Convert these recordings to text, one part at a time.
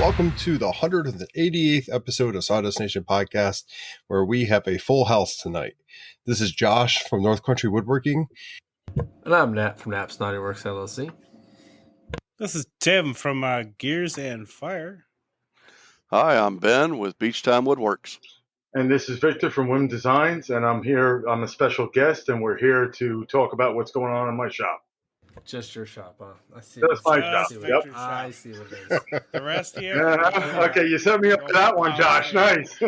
Welcome to the 188th episode of Sawdust Nation Podcast, where we have a full house tonight. This is Josh from North Country Woodworking. And I'm Nat from Nat Snotty Works LLC. This is Tim from Gears and Fire. Hi, I'm Ben with Beach Time Woodworks. And this is Victor from WIMM Designs, and I'm here. I'm a special guest, and we're here to talk about what's going on in my shop. Just your shop, huh? I see. That's my shop. Yep. I see what it is. The rest here. Okay, you set me up for that one, Josh. Nice.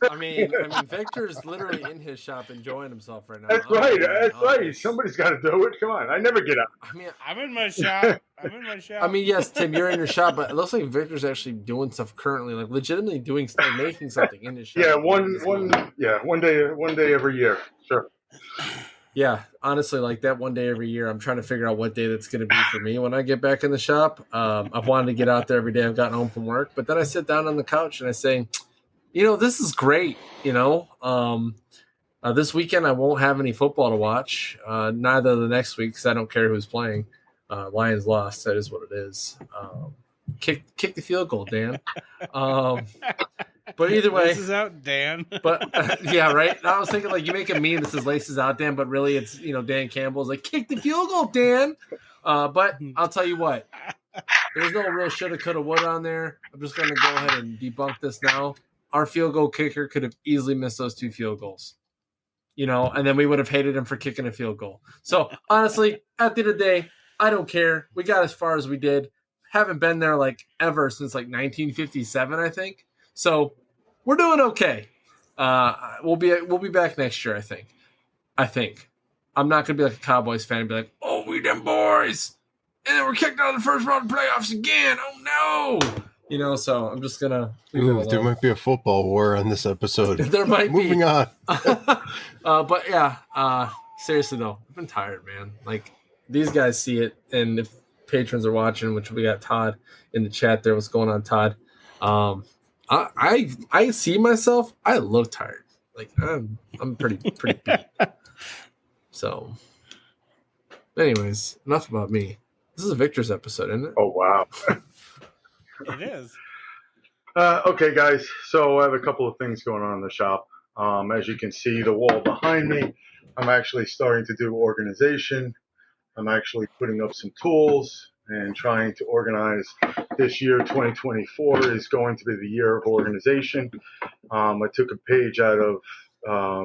I mean, Victor's literally in his shop enjoying himself right now. That's right. That's right. Somebody's got to do it. Come on, I never get up. I mean, I'm in my shop. I mean, yes, Tim, you're in your shop, but it looks like Victor's actually doing stuff currently, like legitimately doing stuff, making something in his shop. Yeah, one day every year. Sure. Yeah, honestly, like that one day every year, I'm trying to figure out what day that's going to be for me when I get back in the shop. I've wanted to get out there every day I've gotten home from work, but then I sit down on the couch and I say, this is great. This weekend I won't have any football to watch, neither the next week because I don't care who's playing. Lions lost. That is what it is. Kick the field goal, Dan. But either way, laces out, Dan. But yeah, right. I was thinking like you make a meme that says laces out, Dan, but really it's Dan Campbell's like kick the field goal, Dan. But I'll tell you what, there's no real shoulda, coulda, woulda on there. I'm just gonna go ahead and debunk this now. Our field goal kicker could have easily missed those 2 field goals, and then we would have hated him for kicking a field goal. So honestly, at the end of the day, I don't care. We got as far as we did. Haven't been there like ever since like 1957, I think. So we're doing okay. We'll be back next year, I think. I'm not gonna be like a Cowboys fan and be like, "Oh, we them boys," and then we're kicked out of the first round of playoffs again. Oh no, So I'm just gonna. There might be a football war on this episode. There might Moving be. on. But yeah, seriously though, I've been tired, man. Like these guys see it, and if patrons are watching, which we got Todd in the chat there. What's going on, Todd? I see myself. I look tired. Like I'm pretty beat. So, anyways, enough about me. This is a Victor's episode, isn't it? Oh wow. It is. Okay, guys. So I have a couple of things going on in the shop. As you can see, the wall behind me, I'm actually starting to do organization. I'm actually putting up some tools and trying to organize. This year, 2024, is going to be the year of organization. I took a page out of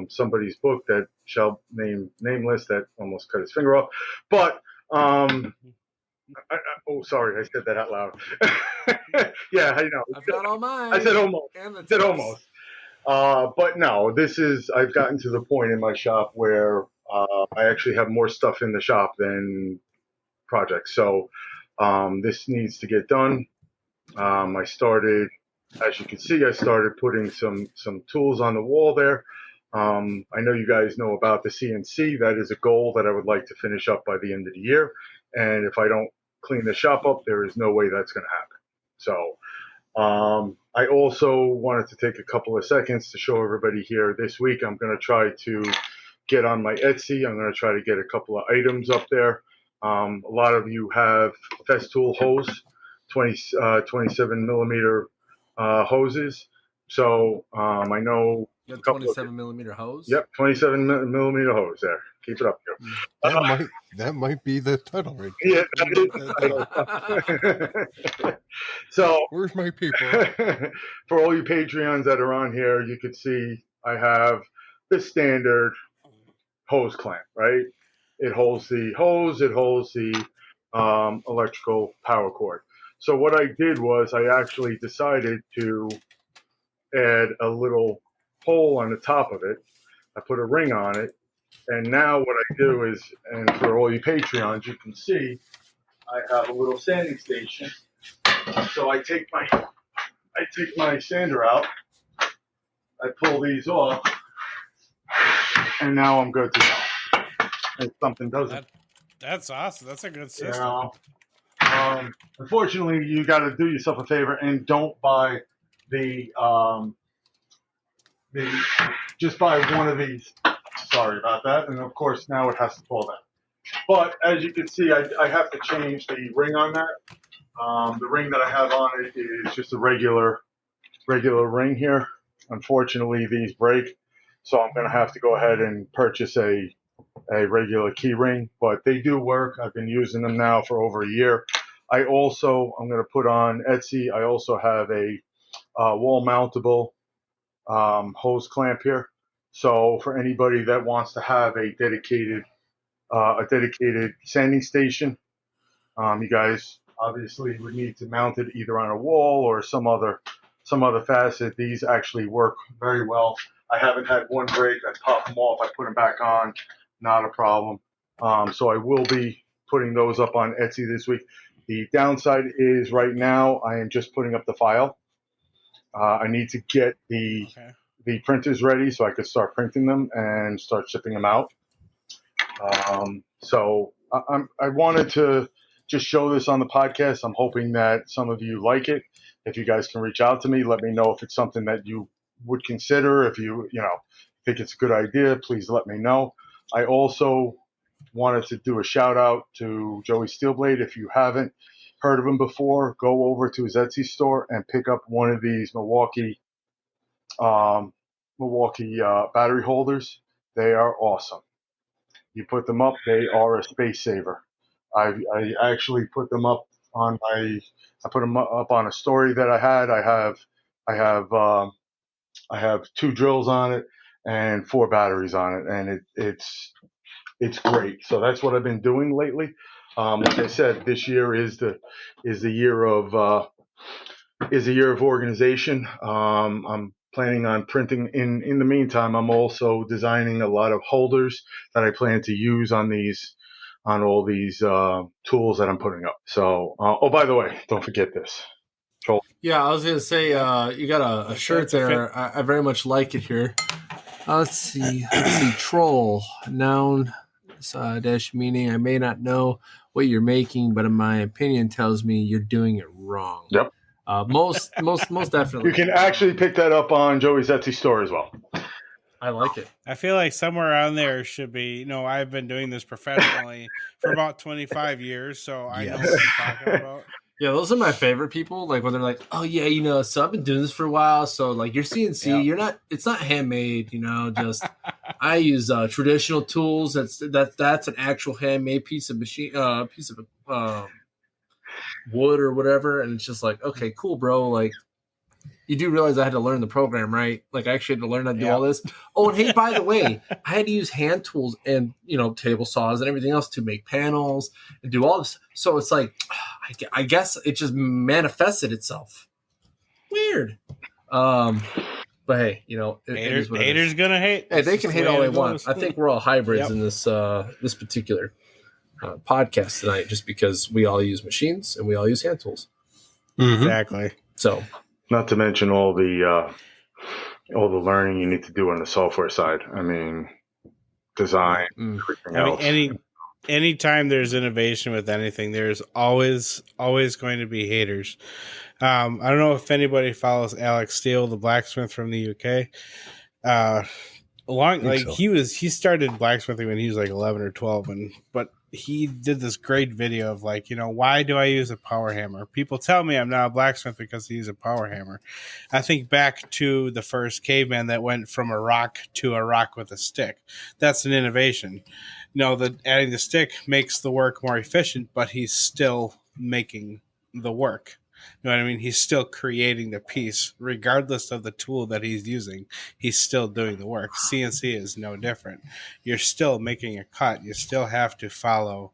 somebody's book that shall name nameless that almost cut his finger off. But, sorry, I said that out loud. Yeah, I know. I've got all mine. I said almost. But no, I've gotten to the point in my shop where I actually have more stuff in the shop than projects. So this needs to get done. I started, as you can see, putting some tools on the wall there. I know you guys know about the CNC. That is a goal that I would like to finish up by the end of the year. And if I don't clean the shop up, there is no way that's going to happen. So I also wanted to take a couple of seconds to show everybody here this week. I'm going to try to get on my Etsy. I'm going to try to get a couple of items up there. A lot of you have Festool hose, 27 millimeter hoses. So I know you have 27 millimeter hose. Yep, 27 millimeter hose. There, keep it up here. That might be the title, right? Yeah, that is the title. So where's my people? For all you Patreons that are on here, you could see I have the standard hose clamp, right? It holds the hose. It holds the electrical power cord. So what I did was I actually decided to add a little hole on the top of it. I put a ring on it. And now what I do is, and for all you Patreons, you can see I have a little sanding station. So I take my sander out. I pull these off. And now I'm good to go. If something doesn't. That's awesome. That's a good system. Unfortunately, you got to do yourself a favor and don't buy just buy one of these. Sorry about that. And of course, now it has to fall down. But as you can see, I have to change the ring on that. The ring that I have on it is just a regular ring here. Unfortunately, these break, so I'm going to have to go ahead and purchase a regular key ring, but they do work. I've been using them now for over a year. I'm going to put on Etsy. I also have a wall mountable hose clamp here. So for anybody that wants to have a dedicated sanding station, you guys obviously would need to mount it either on a wall or some other facet. These actually work very well. I haven't had one break. I pop them off. I put them back on. Not a problem. So I will be putting those up on Etsy this week. The downside is right now I am just putting up the file. I need to get the printers ready so I could start printing them and start shipping them out. So I wanted to just show this on the podcast. I'm hoping that some of you like it. If you guys can reach out to me, let me know if it's something that you would consider. If you think it's a good idea, please let me know. I also wanted to do a shout out to Joey Steelblade. If you haven't heard of him before, go over to his Etsy store and pick up one of these Milwaukee battery holders. They are awesome. You put them up, they are a space saver. I actually put them up on I put them up on a story that I had. I have 2 drills on it and 4 batteries on it, and it's great. So that's what I've been doing lately. Like I said, this year is the year of organization. I'm planning on printing. In the meantime, I'm also designing a lot of holders that I plan to use on all these tools that I'm putting up. So, by the way, don't forget this. Yeah, I was gonna say you got a shirt there. I very much like it here. Let's see. Troll, noun dash meaning. I may not know what you're making, but in my opinion, tells me you're doing it wrong. Yep. Most definitely. You can actually pick that up on Joey's Etsy store as well. I like it. I feel like somewhere around there should be. I've been doing this professionally for about 25 years, so I know what I'm talking about. Yeah, those are my favorite people. Like when they're like, "Oh yeah, so I've been doing this for a while. So like you're CNC, it's not handmade. Just I use traditional tools. That's an actual handmade piece of wood or whatever. And it's just like, okay, cool, bro. Like you do realize I had to learn the program, right? Like I actually had to learn how to do all this. Oh, and hey, by the way, I had to use hand tools and table saws and everything else to make panels and do all this. So it's like, I guess it just manifested itself. Weird. But hey, haters gonna hate. Hey, they can hate all they want. I think we're all hybrids in this particular podcast tonight, just because we all use machines and we all use hand tools. Mm-hmm. Exactly. So. Not to mention all the learning you need to do on the software side. I mean, design, everything else. Anytime there's innovation with anything, there's always going to be haters. I don't know if anybody follows Alex Steele, the blacksmith from the UK. He started blacksmithing when he was like 11 or 12, but he did this great video of like, why do I use a power hammer? People tell me I'm not a blacksmith because he used a power hammer. I think back to the first caveman that went from a rock to a rock with a stick. That's an innovation. Adding the stick makes the work more efficient, but he's still making the work. You know what I mean? He's still creating the piece, regardless of the tool that he's using. He's still doing the work. CNC is no different. You're still making a cut. You still have to follow,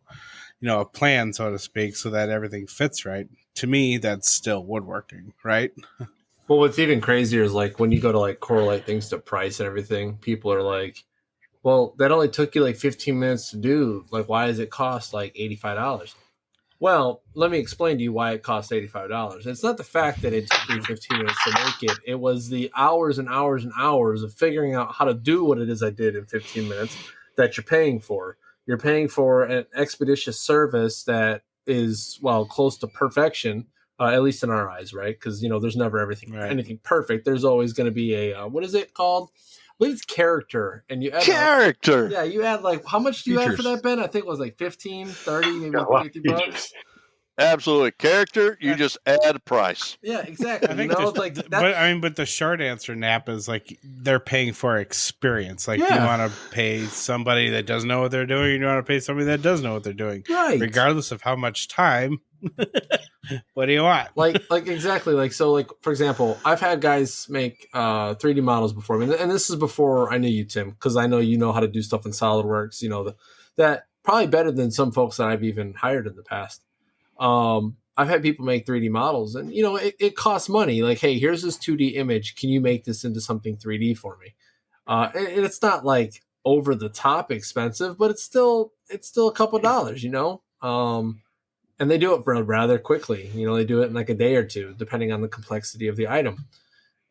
a plan, so to speak, so that everything fits right. To me, that's still woodworking, right? Well, what's even crazier is like when you go to like correlate things to price and everything, people are like, well, that only took you like 15 minutes to do. Like, why does it cost like $85? Well, let me explain to you why it costs $85. It's not the fact that it took me 15 minutes to make it. It was the hours and hours and hours of figuring out how to do what it is I did in 15 minutes that you're paying for. You're paying for an expeditious service that is, close to perfection, at least in our eyes, right? Because, there's never anything perfect. There's always going to be a, what is it called? I believe it's character. And you add character. You add like, how much do you add for that, Ben? I think it was like 15, 30, maybe $50. absolutely character. You just add price. Yeah, exactly. I think but the short answer, Nap, is like they're paying for experience. Like, do you want to pay somebody that doesn't know what they're doing, or you want to pay somebody that does know what they're doing, right? Regardless of how much time. What do you want? like exactly. Like, so, like, for example, I've had guys make 3D models before me, and this is before I knew you, Tim, because I know you know how to do stuff in SolidWorks. You know that probably better than some folks that I've even hired in the past. I've had people make 3D models, and you know it costs money. Like, hey, here's this 2D image. Can you make this into something 3D for me? And it's not like over the top expensive, but it's still a couple dollars, you know. And they do it rather quickly. You know, they do it in like a day or two, depending on the complexity of the item.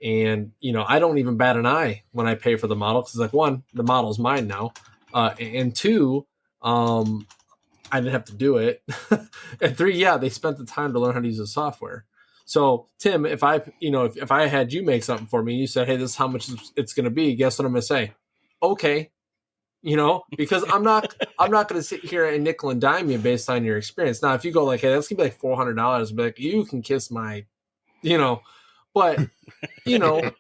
And you know, I don't even bat an eye when I pay for the model because, like, one, the model's mine now, and two, I didn't have to do it. And three, yeah, they spent the time to learn how to use the software. So, Tim, if I had you make something for me, you said, "Hey, this is how much it's going to be." Guess what I'm going to say? Okay, you know, because I'm not going to sit here and nickel and dime you based on your experience. Now, if you go like, "Hey, that's going to be like $400," be like, you can kiss my, you know, but you know.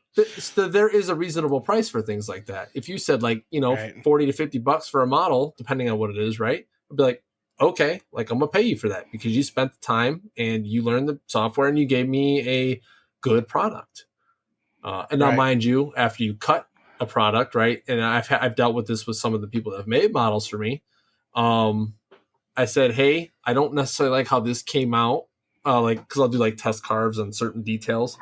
There is a reasonable price for things like that. If you said like, you know, right, $40 to $50 for a model, depending on what it is, right? I'd be like, okay, like I'm gonna pay you for that because you spent the time and you learned the software and you gave me a good product. And now, right, mind you, after you cut a product, right? And I've dealt with this with some of the people that have made models for me. I said, hey, I don't necessarily like how this came out, like because I'll do like test carves on certain details.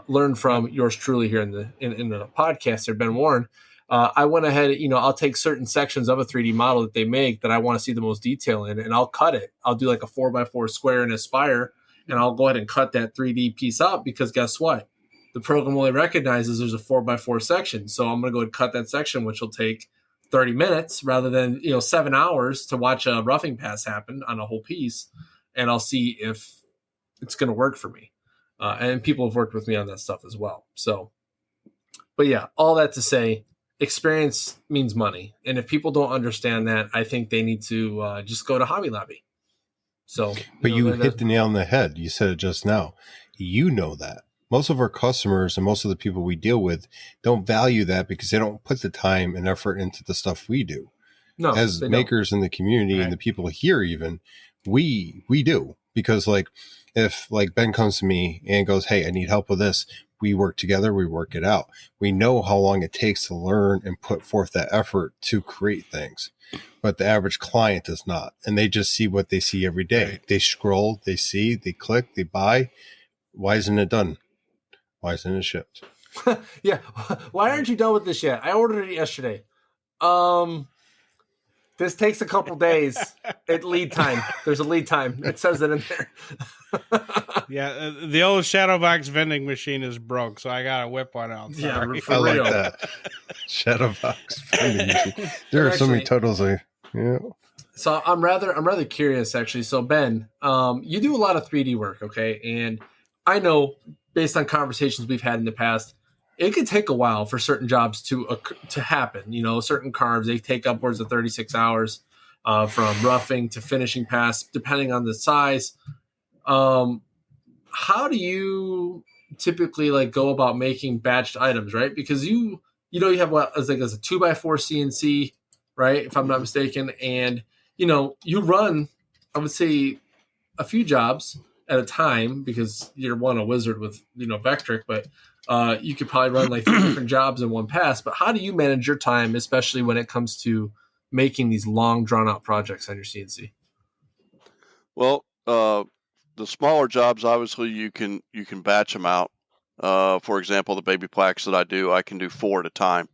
Learn from yours truly here in the podcast there, Ben Warren. I went ahead, you know, I'll take certain sections of a 3D model that they make that I want to see the most detail in, and I'll cut it. I'll do like a 4x4 square in Aspire, and I'll go ahead and cut that 3D piece out because guess what? The program only recognizes there's a 4x4 section. So I'm going to go ahead and cut that section, which will take 30 minutes rather than, you know, 7 hours to watch a roughing pass happen on a whole piece. And I'll see if it's going to work for me. And people have worked with me on that stuff as well. So, but yeah, all that to say, experience means money. And if people don't understand that, I think they need to just go to Hobby Lobby. So, but you hit the nail on the head. You said it just now. You know that. Most of our customers and most of the people we deal with don't value that because they don't put the time and effort into the stuff we do. No, as makers in the community, right, and the people here, even we do, because like, if like Ben comes to me and goes, hey, I need help with this, we work together, we work it out. We know how long it takes to learn and put forth that effort to create things. But the average client does not. And they just see what they see every day. Right. They scroll, they see, they click, they buy. Why isn't it done? Why isn't it shipped? Yeah. Why aren't you done with this yet? I ordered it yesterday. This takes a couple days at lead time. There's a lead time. It says it in there. Yeah, the old shadow box vending machine is broke, so I got to whip one out. Sorry. Yeah, I like that. Shadow box vending machine. There are actually so many titles there. Yeah. So I'm rather curious, actually. So Ben, you do a lot of 3D work, okay? And I know, based on conversations we've had in the past, it could take a while for certain jobs to happen. You know, certain carves, they take upwards of 36 hours from roughing to finishing pass, depending on the size. How do you typically like go about making batched items, right? Because you have what as a 2x4 CNC, right? If I'm not mistaken. And, you know, you run, I would say, a few jobs at a time because you're a wizard with, you know, Vectric, but you could probably run like 3 different jobs in one pass. But how do you manage your time, especially when it comes to making these long, drawn-out projects on your CNC? Well, the smaller jobs, obviously, you can batch them out. For example, the baby plaques that I can do 4 at a time.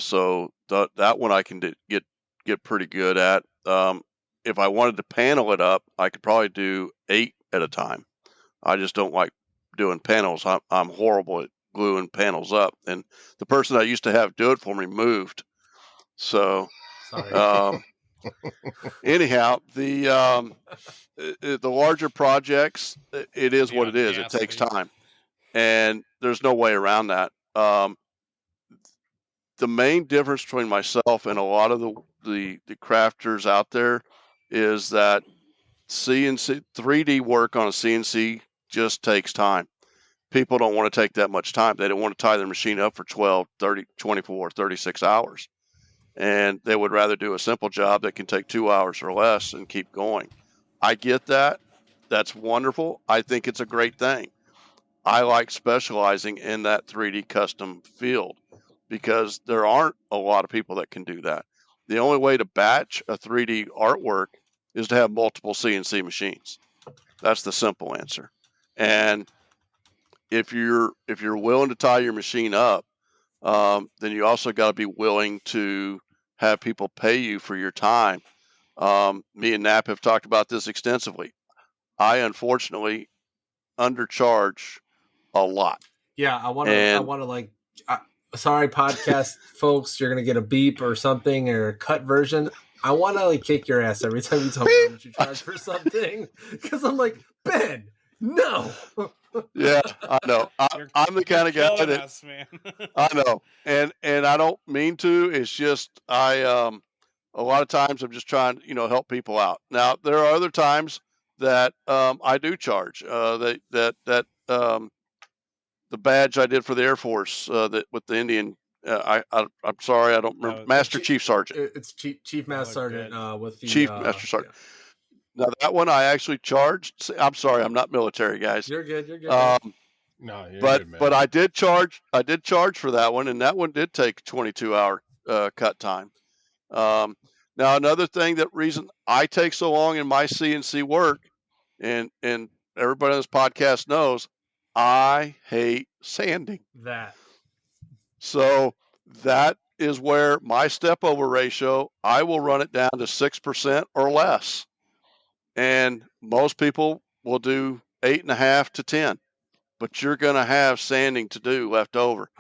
So that one I can get pretty good at. If I wanted to panel it up, I could probably do 8 at a time. I just don't like doing panels. I'm horrible at gluing panels up. And the person I used to have do it for me moved. So, anyhow, the larger projects, it is what it is. It takes time, and there's no way around that. The main difference between myself and a lot of the crafters out there is that CNC 3D work on a CNC just takes time. People don't want to take that much time. They don't want to tie their machine up for 12, 30, 24, 36 hours. And they would rather do a simple job that can take 2 hours or less and keep going. I get that. That's wonderful. I think it's a great thing. I like specializing in that 3D custom field because there aren't a lot of people that can do that. The only way to batch a 3D artwork is to have multiple CNC machines. That's the simple answer. And if you're willing to tie your machine up, then you also got to be willing to have people pay you for your time. Me and Knapp have talked about this extensively. I unfortunately undercharge a lot. Yeah, I want to like. Sorry, podcast folks, you're gonna get a beep or something or a cut version. I want to like kick your ass every time you tell me how much you charge for something because I'm like, Ben, no. Yeah, I know. I'm the kind of guy that us, man. I know, and I don't mean to. It's just a lot of times I'm just trying to help people out. Now there are other times that I do charge. The badge I did for the Air Force that with the Indian. I'm sorry, I don't remember. Master Chief Sergeant. It's Chief Master Sergeant with the Chief Master Sergeant. Yeah. Now that one I actually charged. I'm sorry, I'm not military, guys. You're good. You're good. No, you're but good, man. but I did charge for that one, and that one did take 22-hour cut time. Now another thing reason I take so long in my CNC work, and everybody on this podcast knows, I hate sanding. So that is where my step over ratio, I will run it down to 6% or less. And most people will do 8.5 to 10, but you're going to have sanding to do left over.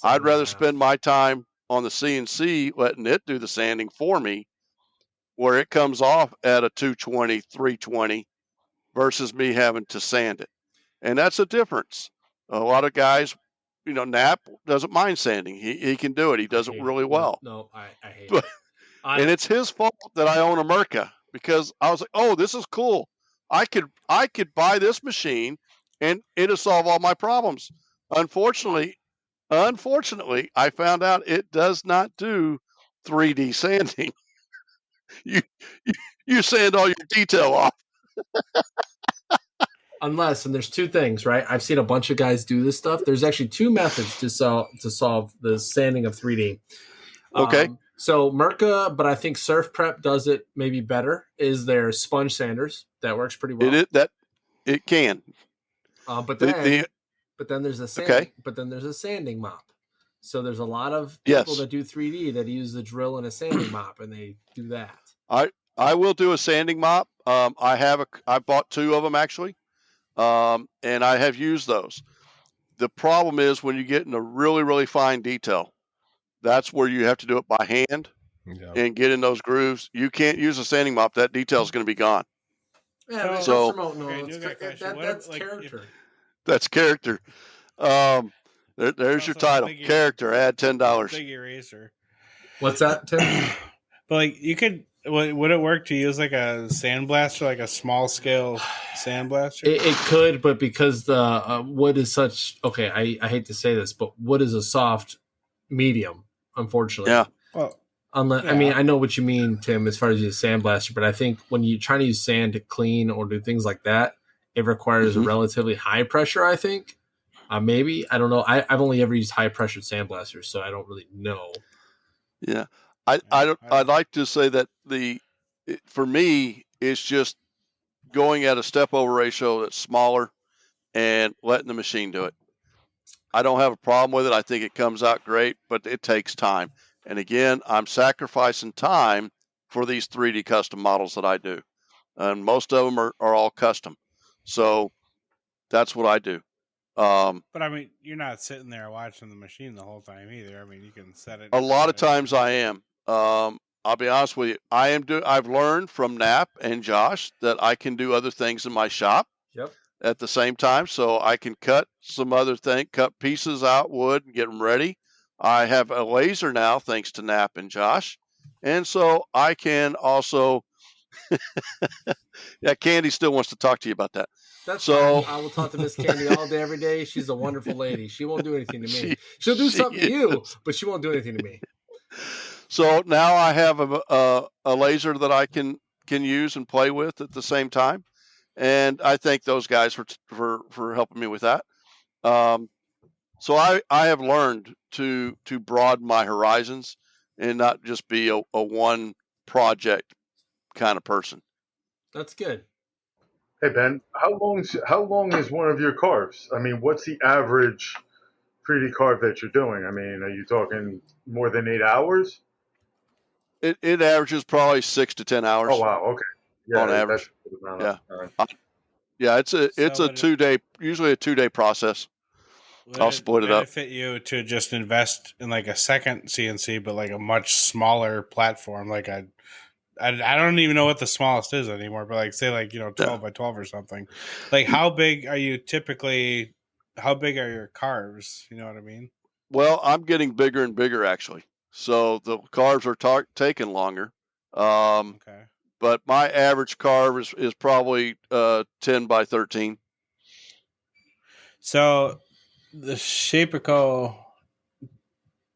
I'd rather spend my time on the CNC, letting it do the sanding for me, where it comes off at a 220, 320 versus me having to sand it. And that's a difference. A lot of guys, Knapp doesn't mind sanding. He can do it. He does it really well. No, I hate it. And it's his fault that I own a Merca, because I was like, oh, this is cool. I could buy this machine and it'll solve all my problems. Unfortunately, I found out it does not do 3D sanding. You sand all your detail off. Unless, and there's two things, right? I've seen a bunch of guys do this stuff. There's actually two methods to solve the sanding of 3D. Okay. So Merca, but I think Surf Prep does it maybe better, is their sponge sanders. That works pretty well. It can. But then there's a sanding, okay. But then there's a sanding mop. So there's a lot of people that do 3D that use the drill and a sanding mop, and they do that. I will do a sanding mop. I bought 2 of them actually. And I have used those. The problem is when you get into really, really fine detail, that's where you have to do it by hand and get in those grooves. You can't use a sanding mop. That detail is going to be gone. Yeah, so that's character. That's character. There's your title. Character. Add $10. Big eraser. What's that, Tim? But like you could. Would it work to use like a sandblaster, like a small scale sandblaster? It could, but because the wood is such, I hate to say this, but wood is a soft medium, unfortunately. Yeah. Well, I mean, I know what you mean, Tim, as far as using a sandblaster, but I think when you're trying to use sand to clean or do things like that, it requires a relatively high pressure, I think. Maybe. I don't know. I've only ever used high pressure sandblasters, so I don't really know. Yeah. I'd like to say that for me, it's just going at a step over ratio that's smaller and letting the machine do it. I don't have a problem with it. I think it comes out great, but it takes time. And again, I'm sacrificing time for these 3D custom models that I do. And most of them are all custom. So that's what I do. But I mean, you're not sitting there watching the machine the whole time either. I mean, you can set it. A lot of times I am. I'll be honest with you. I've learned from Knapp and Josh that I can do other things in my shop. Yep. At the same time, so I can cut pieces out, wood, and get them ready. I have a laser now, thanks to Knapp and Josh, and so I can also Yeah, Candy still wants to talk to you about that. That's So- fine. I will talk to Miss Candy all day, every day. She's a wonderful lady. She won't do anything to me. She'll do she something to you, is. but she won't do anything to me. So now I have a laser that I can use and play with at the same time, and I thank those guys for helping me with that. So I have learned to broaden my horizons and not just be a one project kind of person. That's good. Hey Ben, how long is one of your carves? I mean, what's the average 3D carve that you're doing? I mean, are you talking more than 8 hours? It averages probably 6 to 10 hours. Oh wow, okay. Yeah, On average. That's a good amount Yeah. of time. Yeah, it's a So 2-day, usually a 2-day process. I'll split it up. Benefit you to just invest in like a second CNC, but like a much smaller platform. Like I don't even know what the smallest is anymore, but like say like 12 by 12 or something. Like how big are you typically? How big are your carves? You know what I mean? Well, I'm getting bigger and bigger actually. So the carves are taking longer. Okay. But my average carve is probably 10 by 13. So the Shapeco,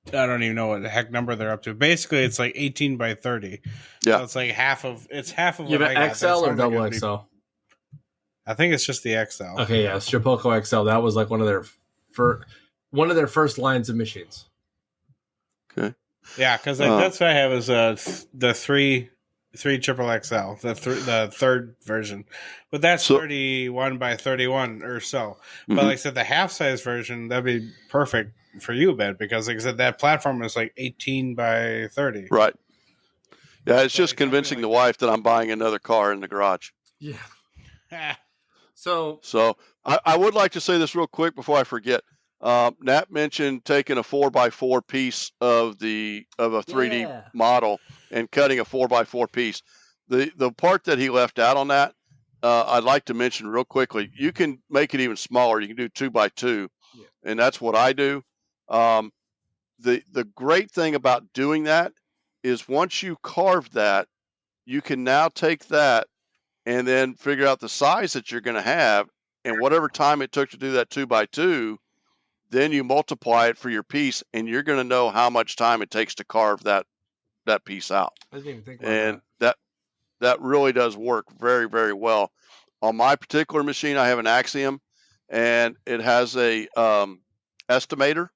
I don't even know what the heck number they're up to. Basically, it's like 18 by 30. Yeah. So it's like half of You what have I got. an That XL or sounds like double it'd be- XL? I think it's just the XL. Okay, yeah, Shapeco XL. That was like one of their first lines of machines. Yeah, because that's what I have is the three triple XL, the third version, but that's 31 by 31 or so. But like I said, the half size version that'd be perfect for you, Ben, because like I said, that platform is like 18 by 30. Right. Yeah, it's So just like convincing something the wife that I'm buying another car in the garage. Yeah. So So I would like to say this real quick before I forget. Nat mentioned taking a 4x4 piece of a 3D model and cutting a 4x4 piece. The part that he left out on that, I'd like to mention real quickly. You can make it even smaller. You can do 2x2, and that's what I do. The great thing about doing that is once you carve that, you can now take that and then figure out the size that you're going to have, and whatever time it took to do that 2x2, then you multiply it for your piece, and you're going to know how much time it takes to carve that piece out. I didn't even think about And that really does work very, very well. On my particular machine, I have an Axiom, and it has a estimator.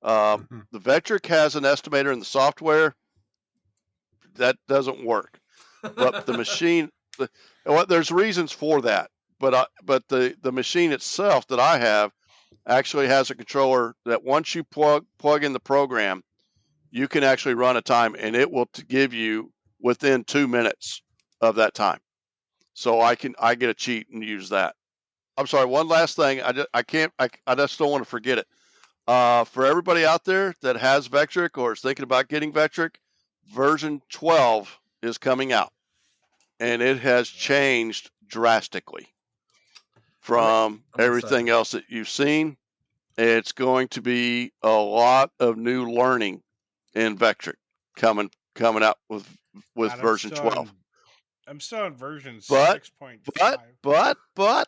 The Vectric has an estimator in the software. That doesn't work. But the machine, there's reasons for that. But the machine itself that I have actually has a controller that once you plug in the program, you can actually run a time, and it will give you within 2 minutes of that time. So I get a cheat and use that. I'm sorry. One last thing. I just don't want to forget it. For everybody out there that has Vectric or is thinking about getting Vectric, version 12 is coming out, and it has changed drastically from everything else that you've seen. It's going to be a lot of new learning in Vectric coming out with version 12. I'm still on version 6.5. But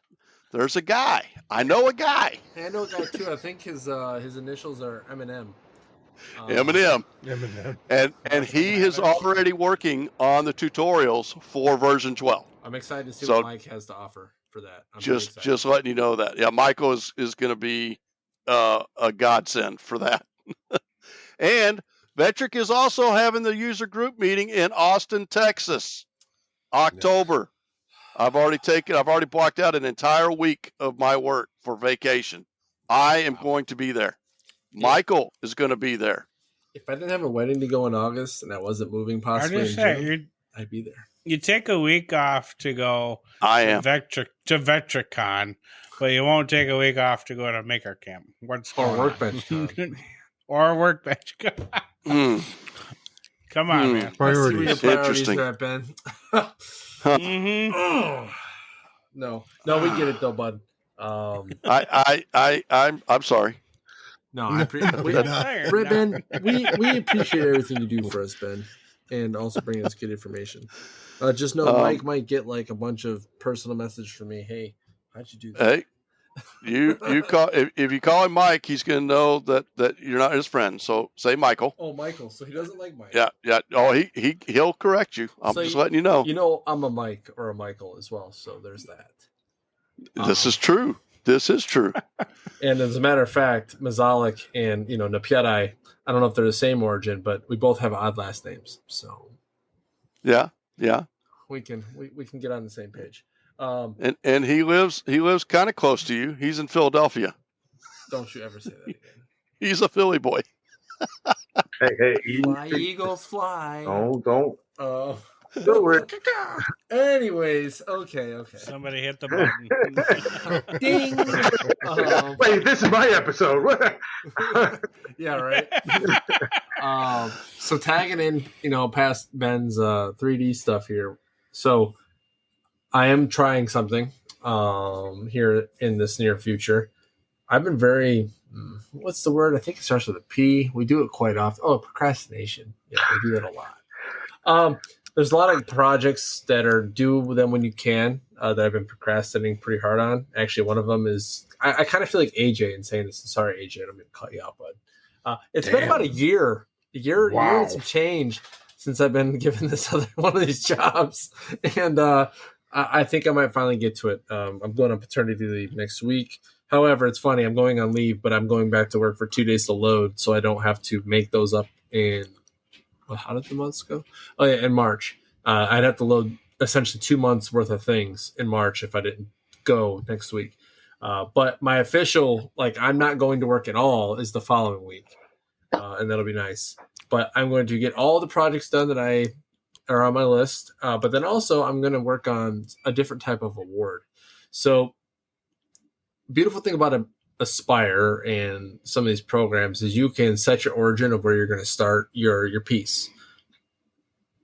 there's a guy. I know a guy. Hey, I know a guy too. I think his initials are Eminem. Eminem. And he is already working on the tutorials for version 12. I'm excited to see what Mike has to offer for that. Just letting you know that. Yeah, Michael is going to be a godsend for that. And Vectric is also having the user group meeting in Austin, Texas, October. I've already blocked out an entire week of my work for vacation. I am going to be there. Michael is going to be there. If I didn't have a wedding to go in August and I wasn't moving possibly in June, I'd be there. You take a week off to go to VectricCon, but you won't take a week off to go to Maker Camp. Or Workbench Con. Or Workbench Con. Come on, man. Priorities. Interesting. Are at, Ben. No, we get it though, bud. I'm sorry. No, Ben, we appreciate everything you do for us, Ben. and also bringing us good information. Just know Mike might get like a bunch of personal message from me. Hey, how'd you do that? Hey, you call if you call him Mike, he's going to know that you're not his friend. So say Michael. Oh, Michael. So he doesn't like Mike. Yeah. Oh, he'll correct you. I'm just letting you know. You know, I'm a Mike or a Michael as well. So there's that. This is true. This is true. And as a matter of fact, Mazalik and Napiatai, I don't know if they're the same origin, but we both have odd last names. So yeah. We can get on the same page. And he lives kind of close to you. He's in Philadelphia. Don't you ever say that again. He's a Philly boy. Hey, fly Eagles fly. Don't. Do it. Anyways, okay. Somebody hit the button. Ding. Wait, this is my episode. Yeah, right. So tagging in, past Ben's 3D stuff here. So I am trying something here in this near future. I've been very, what's the word? I think it starts with a P. We do it quite often. Oh, procrastination. Yeah, we do that a lot. There's a lot of projects that are due them when you can that I've been procrastinating pretty hard on. Actually, one of them is, I kind of feel like AJ in saying this. Sorry, AJ, I'm going to cut you out, bud. It's been about a year and some change since I've been given this other one of these jobs. And I think I might finally get to it. I'm going on paternity leave next week. However, it's funny. I'm going on leave, but I'm going back to work for 2 days to load, so I don't have to make those up in how did the months go? Oh yeah, in March. I'd have to load essentially 2 months worth of things in March if I didn't go next week. But my official, I'm not going to work at all is the following week. And that'll be nice. But I'm going to get all the projects done that are on my list. But then also I'm going to work on a different type of award. So beautiful thing about Aspire and some of these programs is you can set your origin of where you're going to start your piece.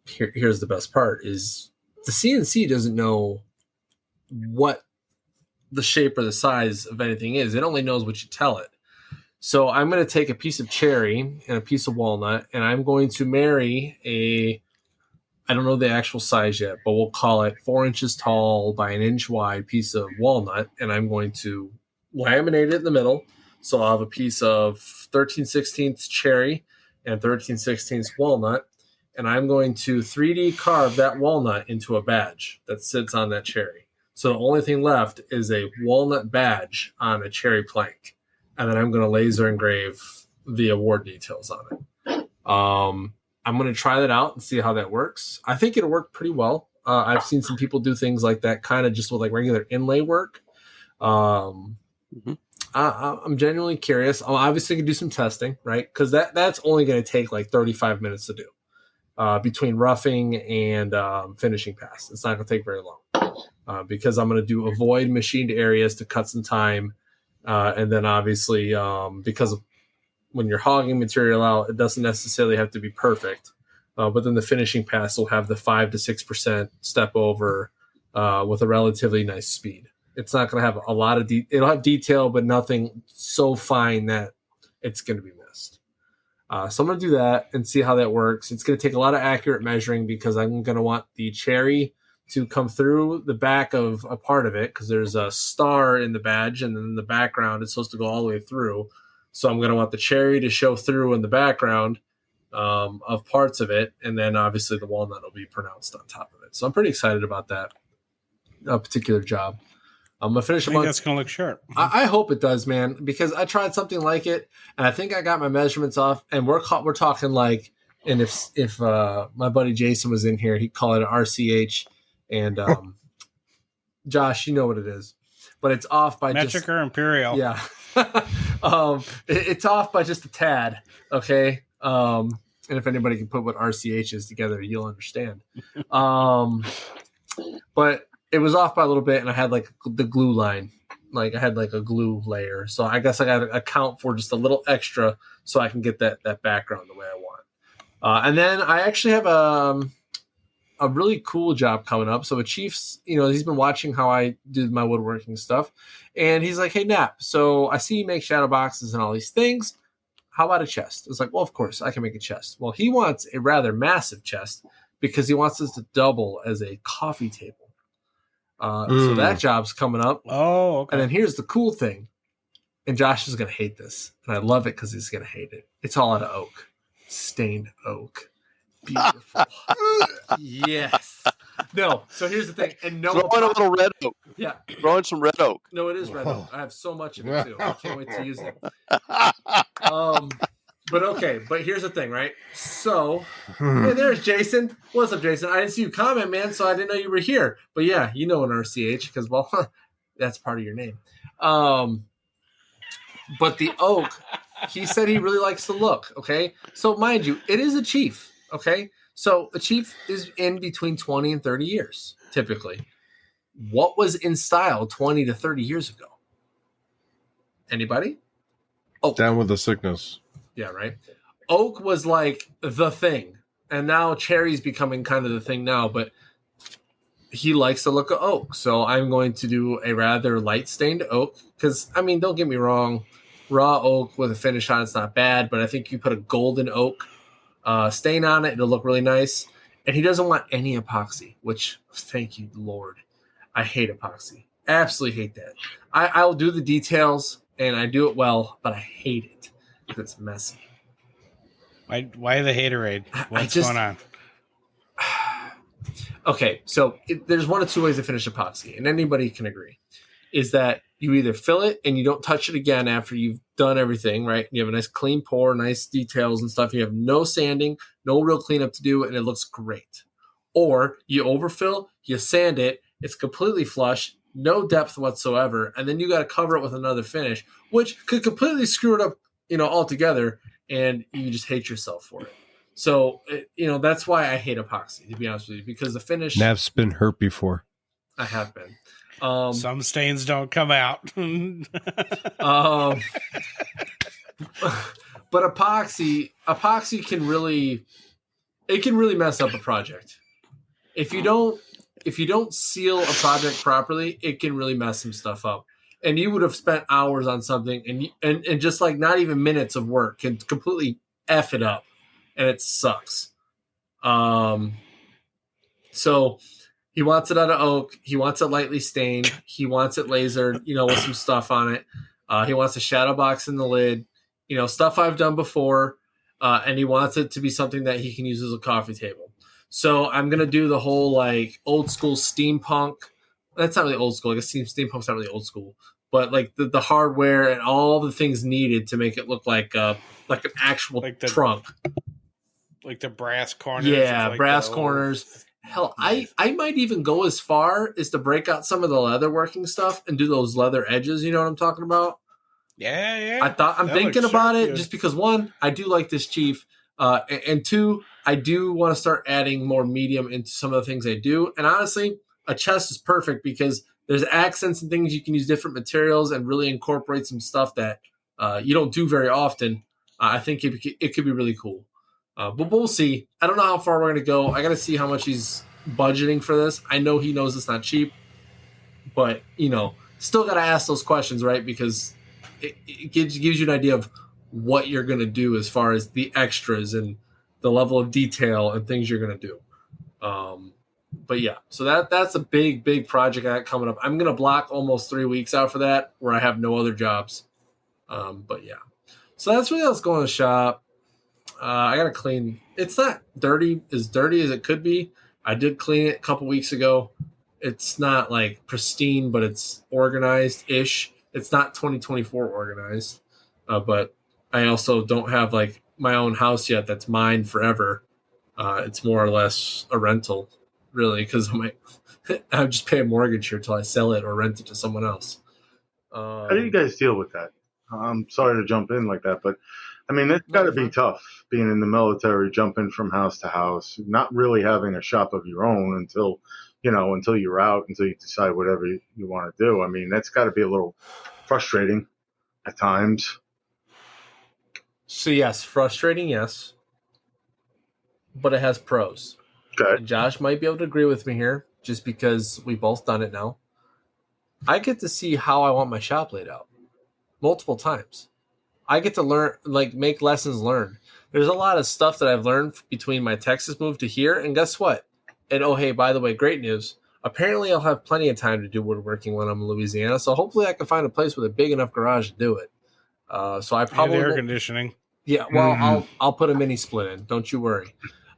Here's the best part is the CNC doesn't know what the shape or the size of anything is. It only knows what you tell it. So I'm going to take a piece of cherry and a piece of walnut, and I'm going to marry I don't know the actual size yet, but we'll call it 4 inches tall by 1 inch wide piece of walnut, and I'm going to laminate it in the middle. So I'll have a piece of 13/16 cherry and 13/16 walnut, and I'm going to 3D carve that walnut into a badge that sits on that cherry. So the only thing left is a walnut badge on a cherry plank, and then I'm going to laser engrave the award details on it. I'm going to try that out and see how that works. I think it'll work pretty well. I've seen some people do things like that kind of just with regular inlay work. I'm genuinely curious. I'm obviously going to do some testing, right? Because that's only going to take 35 minutes to do between roughing and finishing pass. It's not going to take very long because I'm going to do avoid machined areas to cut some time. And then obviously because when you're hogging material out, it doesn't necessarily have to be perfect. But then the finishing pass will have the 5 to 6% step over with a relatively nice speed. It's not going to have a lot of it'll have detail, but nothing so fine that it's going to be missed. So I'm going to do that and see how that works. It's going to take a lot of accurate measuring because I'm going to want the cherry to come through the back of a part of it because there's a star in the badge, and then in the background it's supposed to go all the way through. So I'm going to want the cherry to show through in the background of parts of it, and then obviously the walnut will be pronounced on top of it. So I'm pretty excited about that particular job. I'm gonna finish. I think that's gonna look sharp. I hope it does, man, because I tried something like it, and I think I got my measurements off. And we're talking and if my buddy Jason was in here, he'd call it an RCH. And Josh, you know what it is, but it's off by metric or imperial. Yeah, it's off by just a tad. Okay, and if anybody can put what RCH is together, you'll understand. But it was off by a little bit, and I had the glue line. I had a glue layer. So I guess I got to account for just a little extra so I can get that background the way I want. And then I actually have a really cool job coming up. So a Chief's, he's been watching how I do my woodworking stuff. And he's like, hey, Nap, so I see you make shadow boxes and all these things. how about a chest? It's like, well, of course, I can make a chest. Well, he wants a rather massive chest because he wants us to double as a coffee table. So that job's coming up. Oh, okay. And then here's the cool thing. And Josh is going to hate this. And I love it because he's going to hate it. It's all out of oak. Stained oak. Beautiful. Yes. No. So here's the thing. And no, throw in a little red oak. Yeah. Throw in some red oak. No, it is red oak. I have so much of it too. I can't wait to use it. But okay. But here's the thing, right? So, hey, there's Jason. What's up, Jason? I didn't see you comment, man, so I didn't know you were here. But yeah, you know an RCH because, well, that's part of your name. But the oak, he said he really likes the look. Okay. So mind you, it is a chief. Okay. So a chief is in between 20 and 30 years, typically. What was in style 20 to 30 years ago? Anybody? Oak. Down with the sickness. Yeah, right. Oak was like the thing. And now cherry's becoming kind of the thing now, but he likes the look of oak. So I'm going to do a rather light stained oak. Because, I mean, don't get me wrong. Raw oak with a finish on it's not bad, but I think you put a golden oak stain on it, it'll look really nice. And he doesn't want any epoxy, which, thank you, Lord. I hate epoxy. Absolutely hate that. I'll do the details, and I do it well, but I hate it because it's messy. Why the haterade? What's going on? Okay, so there's one of two ways to finish epoxy, and anybody can agree, is that you either fill it and you don't touch it again after you've done everything, right? You have a nice clean pour, nice details and stuff. You have no sanding, no real cleanup to do, and it looks great. Or you overfill, you sand it, it's completely flush, no depth whatsoever, and then you got to cover it with another finish, which could completely screw it up, altogether, and you just hate yourself for it. So, that's why I hate epoxy, to be honest with you, because the finish... Nav's been hurt before. I have been. Some stains don't come out. But epoxy can really mess up a project. If you don't seal a project properly, it can really mess some stuff up. And you would have spent hours on something and just like not even minutes of work can completely F it up. And it sucks. So he wants it out of oak. He wants it lightly stained. He wants it lasered, with some stuff on it. He wants a shadow box in the lid, stuff I've done before. And he wants it to be something that he can use as a coffee table. So I'm going to do the whole like old school steampunk. That's not really old school. I guess steampunk's not really old school. But like the hardware and all the things needed to make it look like an actual trunk. Like the brass corners. Yeah, brass corners. Hell, I might even go as far as to break out some of the leather working stuff and do those leather edges. You know what I'm talking about? Yeah. I'm thinking about it just because, one, I do like this chief. And two, I do want to start adding more medium into some of the things I do. And honestly, a chest is perfect because there's accents and things you can use different materials and really incorporate some stuff that you don't do very often. I think it could be really cool. But we'll see. I don't know how far we're going to go. I got to see how much he's budgeting for this. I know he knows it's not cheap, but, still got to ask those questions, right? Because it gives you an idea of what you're going to do as far as the extras and the level of detail and things you're going to do. But yeah, so that's a big, big project I got coming up. I'm going to block almost 3 weeks out for that where I have no other jobs. But yeah, so that's really what's going on in the shop. I got to clean. It's not as dirty as it could be. I did clean it a couple weeks ago. It's not like pristine, but it's organized-ish. It's not 2024 organized. But I also don't have like my own house yet that's mine forever. It's more or less a rental, really, because I just pay a mortgage here until I sell it or rent it to someone else. How do you guys deal with that? I'm sorry to jump in like that, but I mean, it's got to be tough being in the military, jumping from house to house, not really having a shop of your own until you're out, until you decide whatever you want to do. I mean, that's got to be a little frustrating at times. So yes, frustrating, yes, but it has pros. Okay. And Josh might be able to agree with me here, just because we both done it now. I get to see how I want my shop laid out multiple times. I get to learn, like, make lessons learned. There's a lot of stuff that I've learned between my Texas move to here, and guess what? And oh, hey, by the way, great news. Apparently, I'll have plenty of time to do woodworking when I'm in Louisiana, so hopefully I can find a place with a big enough garage to do it. So I probably and air conditioning. Yeah, well, I'll put a mini split in. Don't you worry.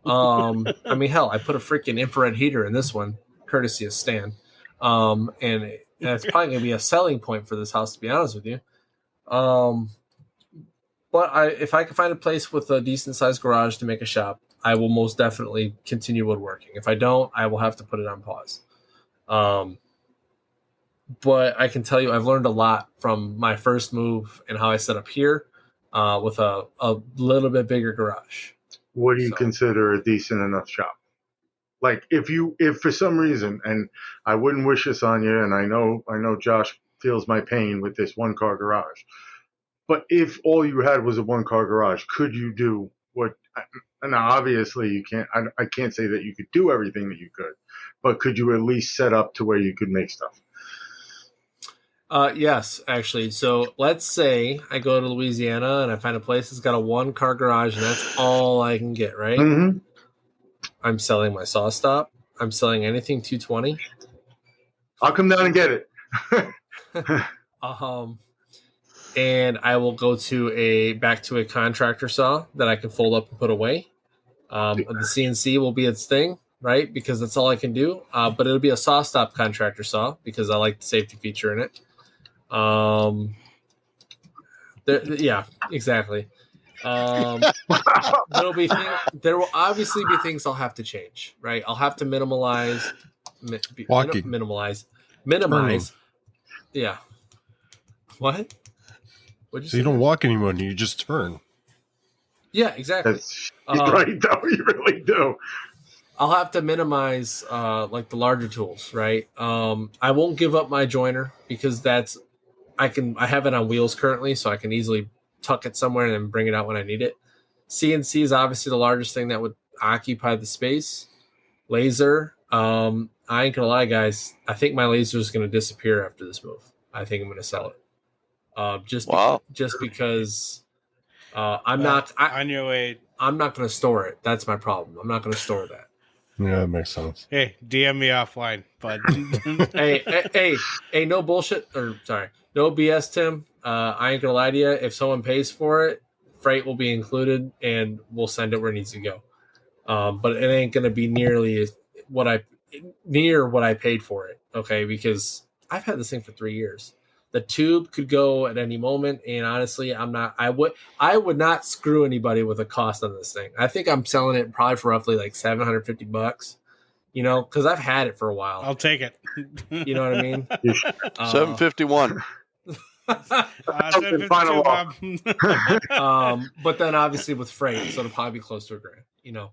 I mean, hell, I put a freaking infrared heater in this one, courtesy of Stan. And it's probably going to be a selling point for this house, to be honest with you. But if I can find a place with a decent sized garage to make a shop, I will most definitely continue woodworking. If I don't, I will have to put it on pause. But I can tell you, I've learned a lot from my first move and how I set up here with a little bit bigger garage. What do you consider a decent enough shop? Like if for some reason, and I wouldn't wish this on you, and I know Josh feels my pain with this 1-car garage, but if all you had was a 1-car garage, could you do what? Now, obviously, you can't. I can't say that you could do everything that you could, but could you at least set up to where you could make stuff? Yes, actually. So let's say I go to Louisiana and I find a place that's got a 1-car garage, and that's all I can get. Right? Mm-hmm. I'm selling my saw stop. I'm selling anything 220. I'll come down and get it. And I will go back to a contractor saw that I can fold up and put away. The CNC will be its thing, right? Because that's all I can do. But it'll be a saw stop contractor saw because I like the safety feature in it. Yeah, exactly. There will obviously be things I'll have to change, right? I'll have to minimize. Yeah. What? So you don't walk anymore, you just turn. Yeah, exactly. That's right, though. You really do. I'll have to minimize like the larger tools, right? I won't give up my joiner because I have it on wheels currently, so I can easily tuck it somewhere and then bring it out when I need it. CNC is obviously the largest thing that would occupy the space. Laser, I ain't gonna lie, guys. I think my laser is gonna disappear after this move. I think I'm gonna sell it. Just because I'm not on your way. I'm not going to store it. That's my problem. I'm not going to store that. Yeah, that makes sense. Hey, DM me offline, bud. hey, no bullshit. Or sorry, no BS, Tim. I ain't gonna lie to you. If someone pays for it, freight will be included, and we'll send it where it needs to go. But it ain't gonna be nearly what I paid for it. Okay, because I've had this thing for 3 years. The tube could go at any moment, and honestly, I would not screw anybody with a cost on this thing. I think I'm selling it probably for roughly like $750, you know, because I've had it for a while. I'll take it. You know what I mean? 751. But then obviously with freight, so it'll probably be close to $1,000, you know.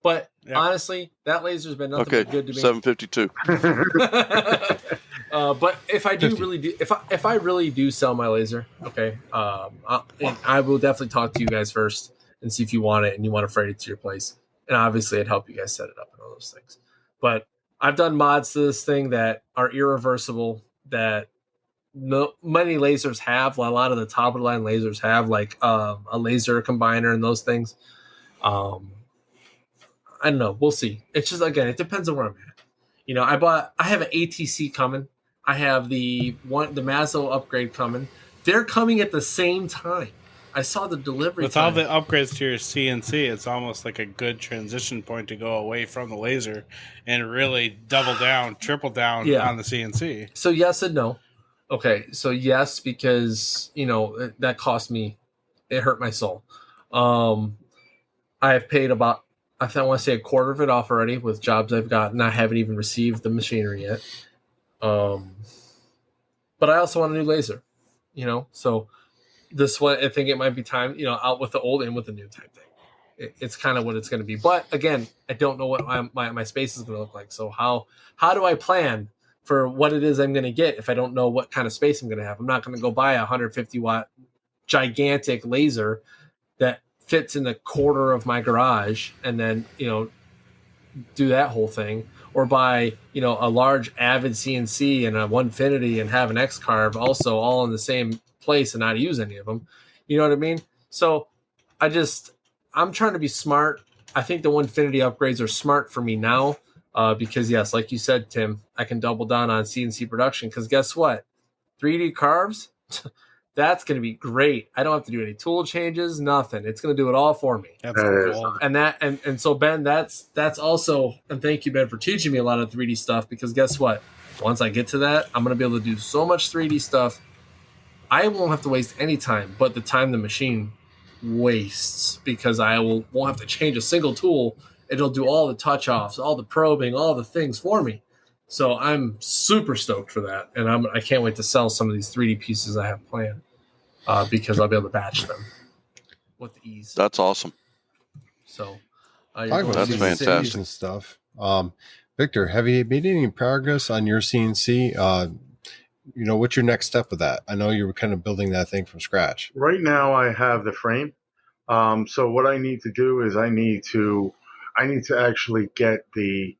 But honestly, that laser's been nothing but good to me. 752. But if I do really do, if I really do sell my laser, okay, I will definitely talk to you guys first and see if you want it and you want to freight it to your place. And obviously, I'd help you guys set it up and all those things. But I've done mods to this thing that are irreversible that many lasers have. A lot of the top of the line lasers have, like a laser combiner and those things. I don't know. We'll see. It's just, again, it depends on where I'm at. You know, I have an ATC coming. I have the Mazzo upgrade coming. They're coming at the same time. I saw the delivery with time. all the upgrades to your CNC. It's almost like a good transition point to go away from the laser and really double down, triple down on the CNC. So yes and no. Okay, so yes, because you know that cost me. It hurt my soul. I have paid about, I want to say, a quarter of it off already with jobs I've gotten. I haven't even received the machinery yet. But I also want a new laser, you know, so this one, I think it might be time, you know, out with the old and with the new type thing. It's kind of what it's going to be. But again, I don't know what my space is going to look like. So how do I plan for what it is I'm going to get if I don't know what kind of space I'm going to have? I'm not going to go buy a 150 watt gigantic laser that fits in the quarter of my garage and then, you know, do that whole thing, or buy, you know, a large Avid CNC and a Onefinity and have an X-Carve also all in the same place and not use any of them. You know what I mean? So I'm trying to be smart. I think the Winfinity upgrades are smart for me now because, yes, like you said, Tim, I can double down on CNC production because guess what? 3D carves, that's going to be great. I don't have to do any tool changes, nothing. It's going to do it all for me. That's gold. And so Ben, that's also, and thank you Ben for teaching me a lot of 3D stuff because guess what? Once I get to that, I'm going to be able to do so much 3D stuff. I won't have to waste any time, but the time the machine wastes because won't have to change a single tool. It'll do all the touch offs, all the probing, all the things for me. So I'm super stoked for that, and I can't wait to sell some of these 3D pieces I have planned because I'll be able to batch them with ease. That's awesome. So talk about that's CNCs fantastic and stuff. Victor, have you made any progress on your CNC? What's your next step with that? I know you were kind of building that thing from scratch. Right now, I have the frame. So what I need to do is I need to actually get the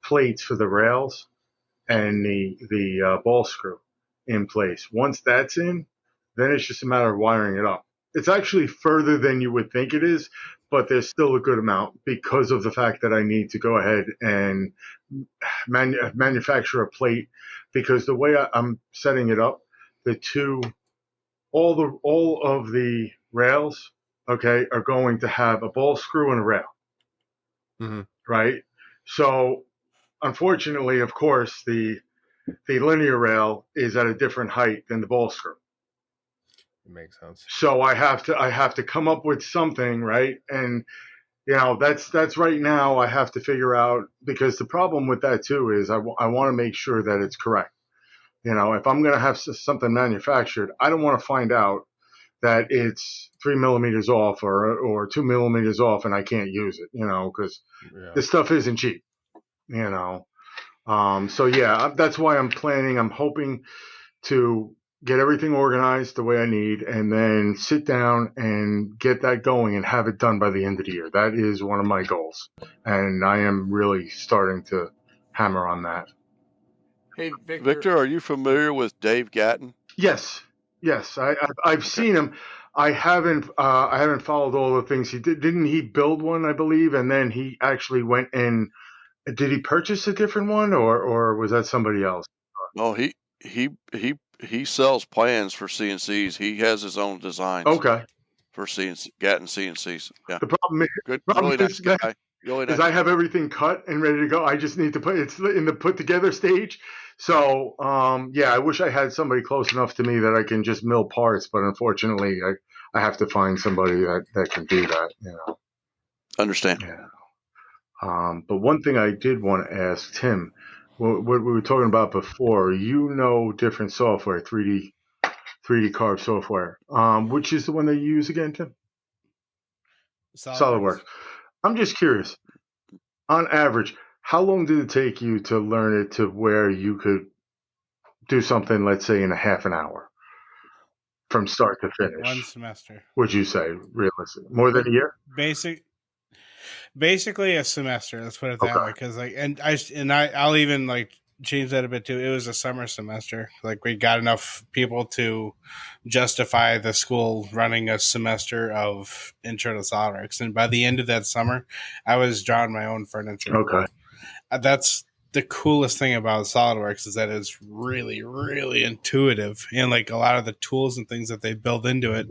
plates for the rails and the ball screw in place. Once that's in, then it's just a matter of wiring it up. It's actually further than you would think it is, but there's still a good amount because of the fact that I need to go ahead and manufacture a plate. Because the way I'm setting it up, all of the rails, okay, are going to have a ball screw and a rail, right? So, unfortunately, of course, the linear rail is at a different height than the ball screw. It makes sense. So I have to come up with something, right? And that's right now I have to figure out, because the problem with that too is I want to make sure that it's correct. If I'm going to have something manufactured, I don't want to find out that it's 3 millimeters off or 2 millimeters off and I can't use it, because this stuff isn't cheap, So yeah, that's why I'm hoping to get everything organized the way I need and then sit down and get that going and have it done by the end of the year. That is one of my goals. And I am really starting to hammer on that. Hey, Victor, are you familiar with Dave Gatton? Yes. I've seen him. I haven't followed all the things he did. Didn't he build one, I believe, and then he actually went and did he purchase a different one or was that somebody else? No, he sells plans for CNCs. He has his own designs. Okay. For Gatton CNCs. Yeah. The problem really nice guy. Really nice. Is I have everything cut and ready to go. I just need to it's in the put together stage. So, I wish I had somebody close enough to me that I can just mill parts, but unfortunately, I have to find somebody that can do that. Understand. Yeah. But one thing I did want to ask Tim, what we were talking about before, different software, 3D carve software. Which is the one that you use again, Tim? SolidWorks. I'm just curious. On average, how long did it take you to learn it to where you could do something, let's say, in a half an hour from start to finish? 1 semester. Would you say, realistically? More than a year? Basically a semester. Let's put it that way. Because I'll even change that a bit too. It was a summer semester. We got enough people to justify the school running a semester of intro to SolidWorks. And by the end of that summer, I was drawing my own furniture. Okay. That's the coolest thing about SolidWorks is that it's really, really intuitive. And a lot of the tools and things that they build into it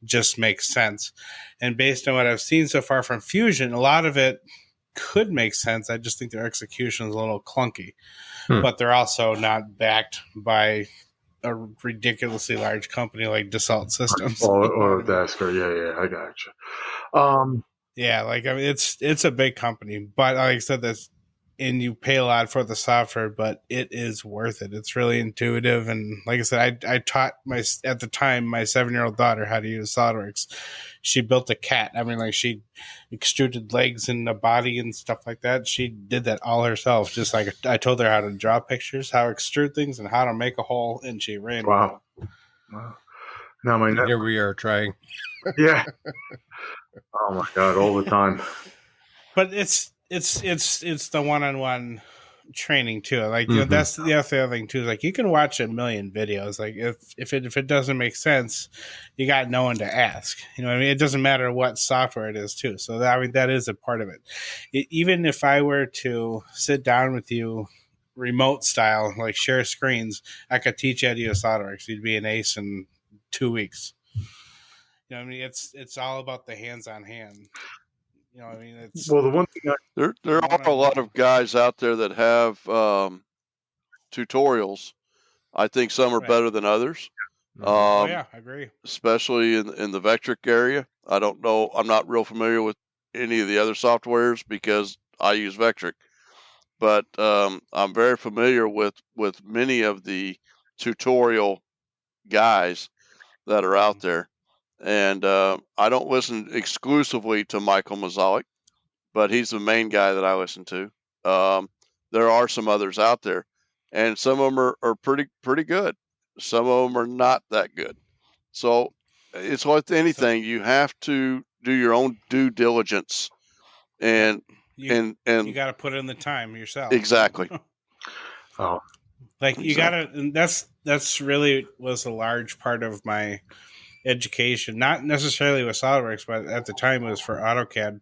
just make sense. And based on what I've seen so far from Fusion, a lot of it could make sense. I just think their execution is a little clunky. But they're also not backed by a ridiculously large company like Dassault Systems. Or Dasker. Yeah, I got you. It's a big company, but like I said, and you pay a lot for the software, but it is worth it. It's really intuitive. And like I said, I taught my 7-year-old daughter how to use SolidWorks. She built a cat. She extruded legs and a body and stuff like that. She did that all herself. Just like I told her how to draw pictures, how to extrude things, and how to make a hole, and she ran. Wow. Now here we are trying. Yeah. Oh my God, all the time. But it's the one-on-one training too. Like, you know, that's the other thing too. Is like, you can watch a million videos. Like, if it doesn't make sense, you got no one to ask. You know what I mean? It doesn't matter what software it is too. So that, I mean, that is a part of it. Even if I were to sit down with you remote style, like share screens, I could teach you how to use SolidWorks. You'd be an ace in 2 weeks. You know what I mean? It's all about the hands-on hand. You know what I mean? It's, Well, the one thing there are a lot of guys out there that have tutorials. I think some are Right. better than others. oh yeah, I agree. Especially in the Vectric area. I don't know. I'm not real familiar with any of the other softwares because I use Vectric. But I'm very familiar with many of the tutorial guys that are out there. And I don't listen exclusively to Michael Mazalik, but he's the main guy that I listen to. There are some others out there, and some of them are pretty good. Some of them are not that good. So it's like anything. You have to do your own due diligence, and You and got to put in the time yourself. exactly. Oh, Like, you got to, and that's really was a large part of my education, not necessarily with SolidWorks, but at the time it was for AutoCAD.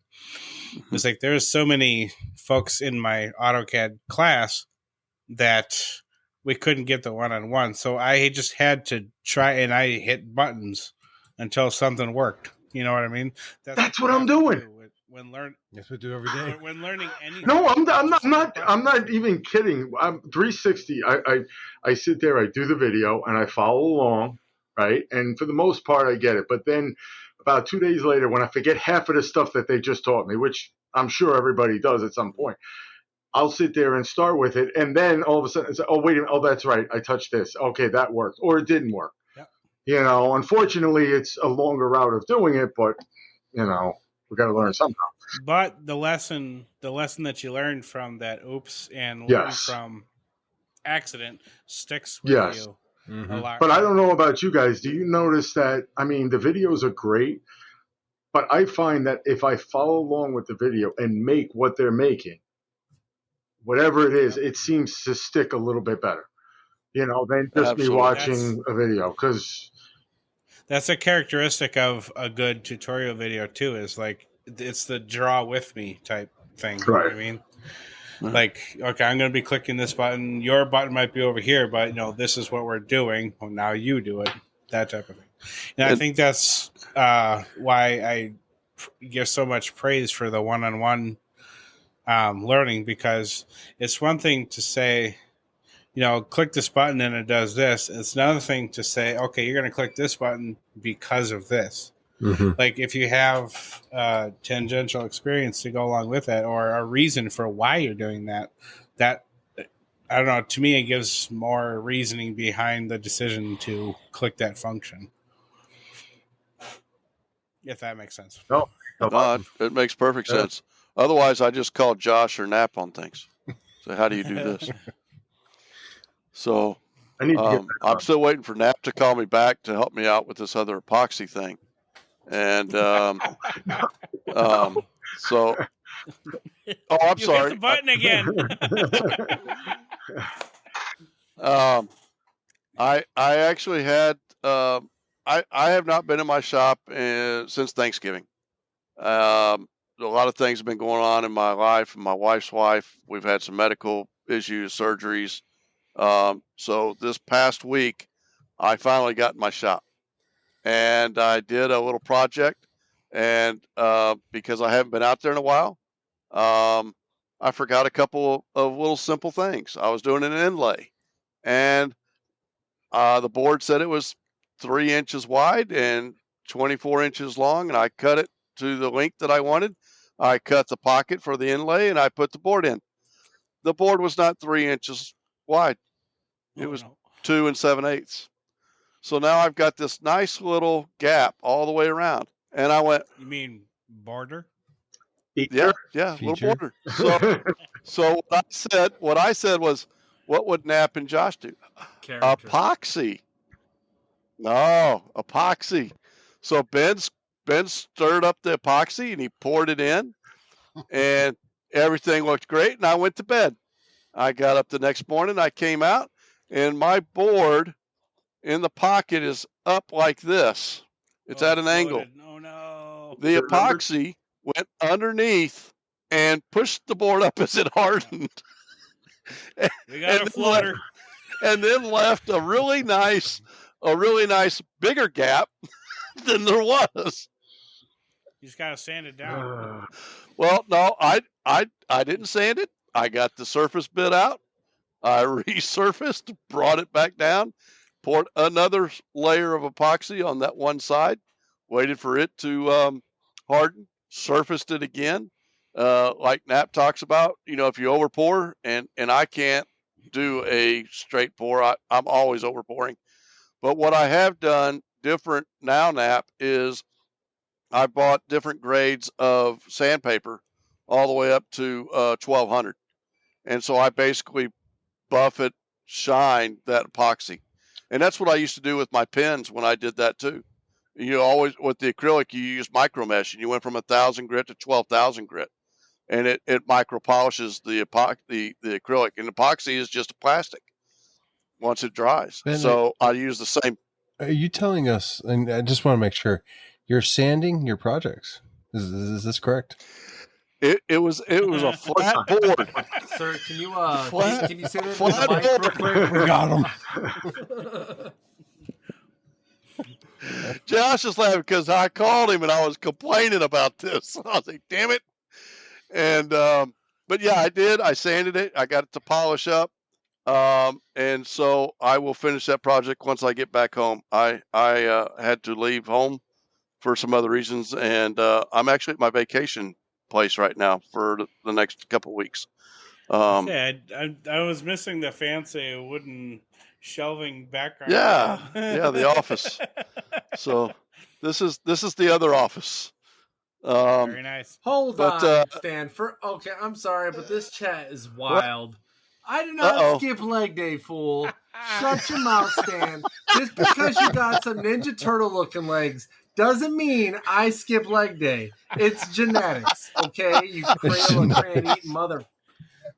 It's like there's so many folks in my AutoCAD class that we couldn't get the one-on-one. So I just had to try, and I hit buttons until something worked. You know what I mean? That's what I'm doing. When That's what we do every day. when learning anything. No, I'm not even kidding. I'm 360. I sit there, I do the video, and I follow along, right? And for the most part, I get it. But then about 2 days later, when I forget half of the stuff that they just taught me, which I'm sure everybody does at some point, I'll sit there and start with it, and then all of a sudden, it's, oh, wait a minute, oh, that's right, I touched this. Okay, that worked, or it didn't work. Yep. You know, unfortunately, it's a longer route of doing it, but you know, we got to learn somehow. But the lesson that you learned from that oops and learn Yes. from accident sticks with Yes. you a lot. But I don't know about you guys. Do you notice that? I mean, the videos are great, but I find that if I follow along with the video and make what they're making, whatever it is, it seems to stick a little bit better, you know, than just Absolutely. me watching a video. Because that's a characteristic of a good tutorial video too, is like, it's the draw with me type thing. You know what I mean? Right. Like, okay, I'm going to be clicking this button. Your button might be over here, but you know, this is what we're doing. Well, now you do it. That type of thing. And I think that's why I give so much praise for the one-on-one learning, because it's one thing to say, you know, click this button and it does this. It's another thing to say, okay, you're going to click this button because of this. Like, if you have tangential experience to go along with that, or a reason for why you're doing that, I don't know, to me, it gives more reasoning behind the decision to click that function. If that makes sense. no, It makes perfect sense. Otherwise, I just call Josh or Nap on things. So how do you do this? So I need to get I'm still waiting for Nap to call me back to help me out with this other epoxy thing. And so, oh, I'm You sorry. hit the button again. I actually had I have not been in my shop since Thanksgiving. A lot of things have been going on in my life and my wife's life. We've had some medical issues, surgeries. So this past week, I finally got in my shop, and I did a little project. And because I haven't been out there in a while, I forgot a couple of little simple things. I was doing an inlay, and the board said it was 3 inches wide and 24 inches long, and I cut it to the length that I wanted. I cut the pocket for the inlay, and I put the board in. The board was not 3 inches wide. It was 2 7/8. So now I've got this nice little gap all the way around. And I went, You mean border? yeah, little border. So what I said was, what would Nap and Josh do? Epoxy. No, epoxy. So Ben stirred up the epoxy and he poured it in, and everything looked great. And I went to bed. I got up the next morning. I came out, and my board in the pocket is up like this. It's at an angle. Oh no! The epoxy went underneath and pushed the board up as it hardened. We got a floater. And then left a really nice bigger gap than there was. You just gotta sand it down. Well, no, I didn't sand it. I got the surface bit out. I resurfaced, brought it back down, poured another layer of epoxy on that one side, waited for it to harden, surfaced it again. Like Knapp talks about, if you over pour, and I can't do a straight pour, I'm always over pouring. But what I have done different now, Knapp, is I bought different grades of sandpaper all the way up to 1200. And so I basically buff it, shine that epoxy. And that's what I used to do with my pens when I did that too. Always with the acrylic, you use micro mesh, and you went from 1,000 grit to 12,000 grit. And it micro polishes the acrylic. And epoxy is just a plastic once it dries. Ben, so I use the same. Are you telling us, and I just want to make sure, you're sanding your projects? Is this correct? It was a flat board. Sir, can you can you say that flat in the mic board. real quick? We got him. Josh is laughing because I called him and I was complaining about this. I was like, damn it. And, but yeah, I did. I sanded it. I got it to polish up. And so I will finish that project once I get back home. I had to leave home for some other reasons. And, I'm actually at my vacation place right now for the next couple of weeks. I was missing the fancy wooden shelving background. Yeah, the office. So this is the other office. Very nice. Hold on, Stan. Okay, I'm sorry, but this chat is wild. I did not skip leg day, fool. Shut your mouth, Stan. Just because you got some Ninja Turtle looking legs doesn't mean I skip leg day. It's genetics, okay? You cradle and eating mother.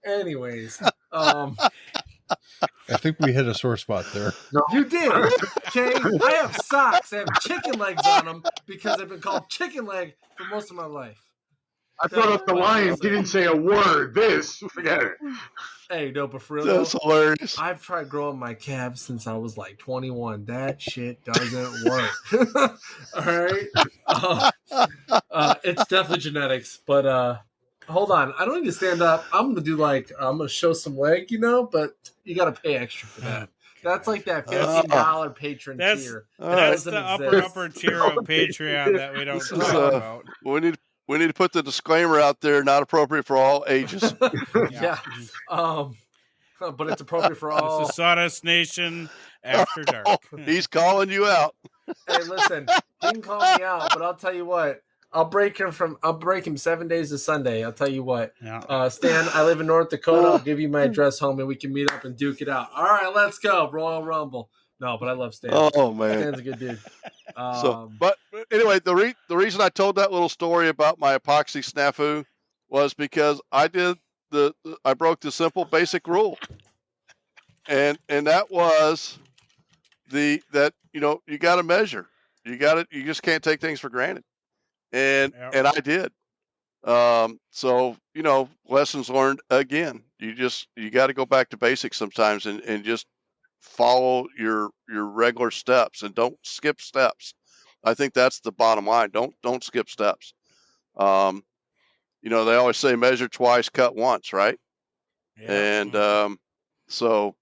Anyways, I think we hit a sore spot there. No. You did, okay? I have socks that have chicken legs on them because they've been called chicken leg for most of my life. I brought up the Lions. He didn't say a word. Forget it. Hey, no, but for real, that's hilarious. I've tried growing my calves since I was like 21. That shit doesn't work. All right. It's definitely genetics, but hold on. I don't need to stand up. I'm going to show some leg, but you got to pay extra for that. That's like that $15 patron tier. That's the upper tier of Patreon that we don't talk about. We need to put the disclaimer out there, not appropriate for all ages. Yeah. But it's appropriate for all. This is Sawdust Nation After Dark. He's calling you out. Hey, listen, he can call me out, but I'll tell you what. I'll break him 7 days to Sunday. I'll tell you what. Yeah. Stan, I live in North Dakota. I'll give you my address home and we can meet up and duke it out. All right, let's go. Royal Rumble. No, but I love Stan. Oh, man. Stan's a good dude. But anyway, the reason I told that little story about my epoxy snafu was because I broke the simple basic rule. And that was you got to measure. You just can't take things for granted. And I did. So, lessons learned again. You got to go back to basics sometimes and just follow your regular steps and don't skip steps. I think that's the bottom line. Don't skip steps. They always say measure twice, cut once, right? Yeah. And so